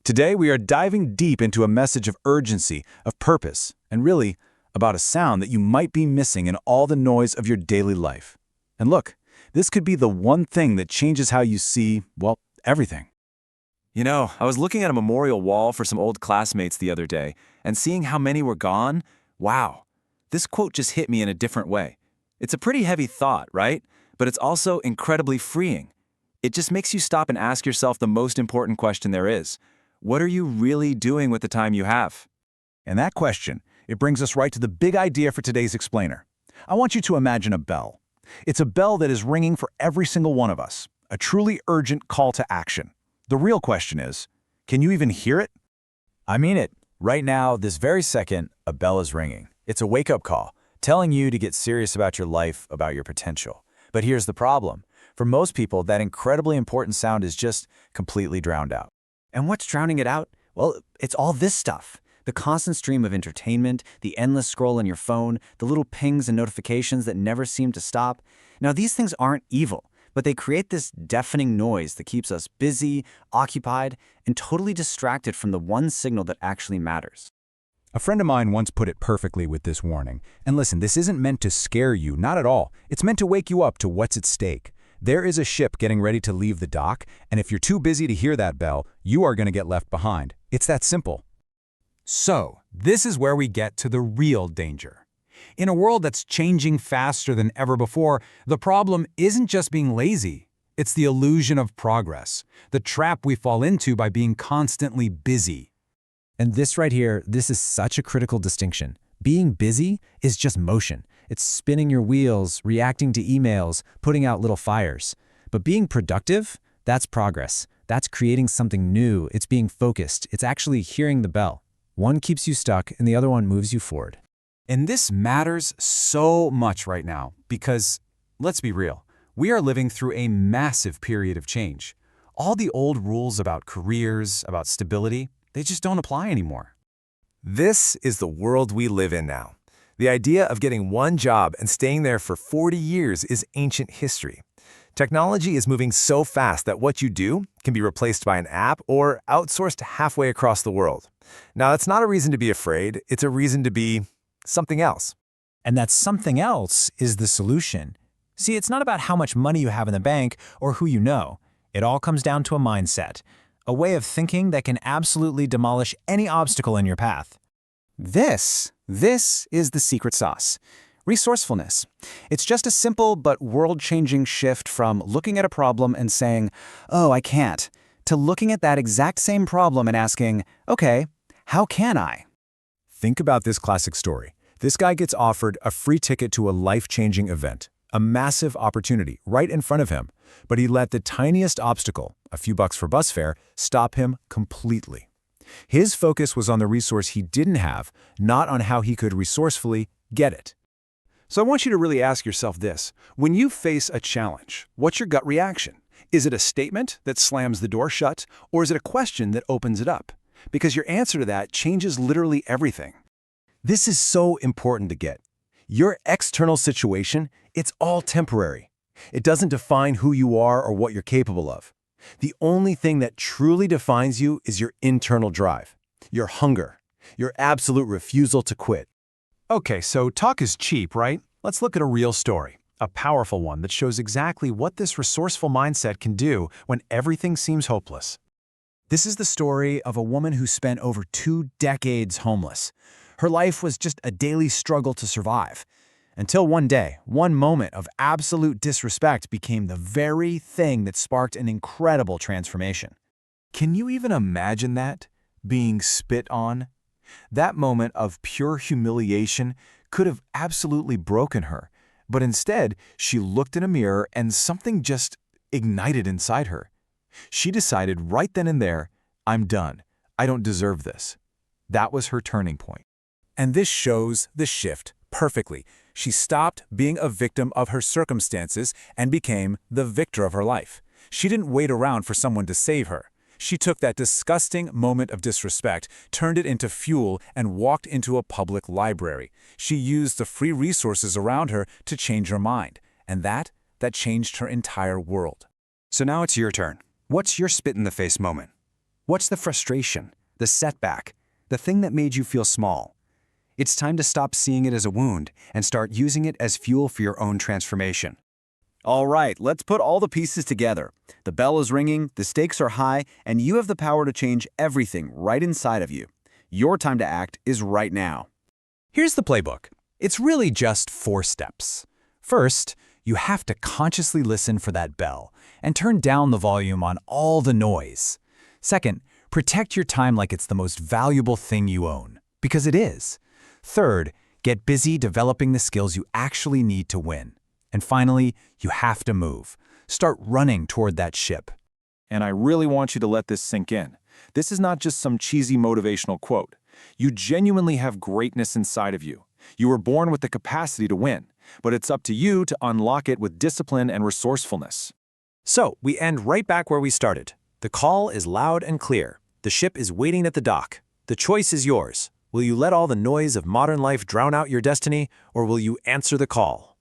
Today, we are diving deep into a message of urgency, of purpose, and really about a sound that you might be missing in all the noise of your daily life. And look, this could be the one thing that changes how you see, well, everything. You know, I was looking at a memorial wall for some old classmates the other day, and seeing how many were gone, wow, this quote just hit me in a different way. It's a pretty heavy thought, right? But it's also incredibly freeing. It just makes you stop and ask yourself the most important question there is. What are you really doing with the time you have? And that question, it brings us right to the big idea for today's explainer. I want you to imagine a bell. It's a bell that is ringing for every single one of us, a truly urgent call to action. The real question is, can you even hear it? I mean it. Right now, this very second, a bell is ringing. It's a wake-up call, telling you to get serious about your life, about your potential. But here's the problem. For most people, that incredibly important sound is just completely drowned out. And what's drowning it out? Well, it's all this stuff. The constant stream of entertainment, the endless scroll on your phone, the little pings and notifications that never seem to stop. Now, these things aren't evil, but they create this deafening noise that keeps us busy, occupied, and totally distracted from the one signal that actually matters. A friend of mine once put it perfectly with this warning. And listen, this isn't meant to scare you, not at all. It's meant to wake you up to what's at stake. There is a ship getting ready to leave the dock, and if you're too busy to hear that bell, you are going to get left behind. It's that simple. So, this is where we get to the real danger. In a world that's changing faster than ever before, the problem isn't just being lazy. It's the illusion of progress, the trap we fall into by being constantly busy. And this right here, this is such a critical distinction. Being busy is just motion. It's spinning your wheels, reacting to emails, putting out little fires. But being productive, that's progress. That's creating something new. It's being focused. It's actually hearing the bell. One keeps you stuck and the other one moves you forward. And this matters so much right now because, let's be real, we are living through a massive period of change. All the old rules about careers, about stability, they just don't apply anymore. This is the world we live in now. The idea of getting one job and staying there for 40 years is ancient history. Technology is moving so fast that what you do can be replaced by an app or outsourced halfway across the world. Now, that's not a reason to be afraid. It's a reason to be something else. And that something else is the solution. See, it's not about how much money you have in the bank or who you know. It all comes down to a mindset, a way of thinking that can absolutely demolish any obstacle in your path. This is the secret sauce. Resourcefulness. It's just a simple but world-changing shift from looking at a problem and saying, "Oh, I can't," to looking at that exact same problem and asking, "Okay, how can I?" Think about this classic story. This guy gets offered a free ticket to a life-changing event, a massive opportunity right in front of him, but he let the tiniest obstacle, a few bucks for bus fare, stop him completely. His focus was on the resource he didn't have, not on how he could resourcefully get it. So I want you to really ask yourself this. When you face a challenge, what's your gut reaction? Is it a statement that slams the door shut, or is it a question that opens it up? Because your answer to that changes literally everything. This is so important to get. Your external situation, it's all temporary. It doesn't define who you are or what you're capable of. The only thing that truly defines you is your internal drive, your hunger, your absolute refusal to quit. Okay, so talk is cheap, right? Let's look at a real story, a powerful one that shows exactly what this resourceful mindset can do when everything seems hopeless. This is the story of a woman who spent over 2 decades homeless. Her life was just a daily struggle to survive. Until one day, one moment of absolute disrespect became the very thing that sparked an incredible transformation. Can you even imagine that? Being spit on? That moment of pure humiliation could have absolutely broken her, but instead, she looked in a mirror and something just ignited inside her. She decided right then and there, "I'm done. I don't deserve this." That was her turning point. And this shows the shift perfectly. She stopped being a victim of her circumstances and became the victor of her life. She didn't wait around for someone to save her. She took that disgusting moment of disrespect, turned it into fuel, and walked into a public library. She used the free resources around her to change her mind. And that changed her entire world. So now it's your turn. What's your spit-in-the-face moment? What's the frustration, the setback, the thing that made you feel small? It's time to stop seeing it as a wound and start using it as fuel for your own transformation. All right, let's put all the pieces together. The bell is ringing, the stakes are high, and you have the power to change everything right inside of you. Your time to act is right now. Here's the playbook. It's really just 4 steps. First, you have to consciously listen for that bell and turn down the volume on all the noise. Second, protect your time like it's the most valuable thing you own, because it is. Third, get busy developing the skills you actually need to win. And finally, you have to move. Start running toward that ship. And I really want you to let this sink in. This is not just some cheesy motivational quote. You genuinely have greatness inside of you. You were born with the capacity to win, but it's up to you to unlock it with discipline and resourcefulness. So, we end right back where we started. The call is loud and clear. The ship is waiting at the dock. The choice is yours. Will you let all the noise of modern life drown out your destiny, or will you answer the call?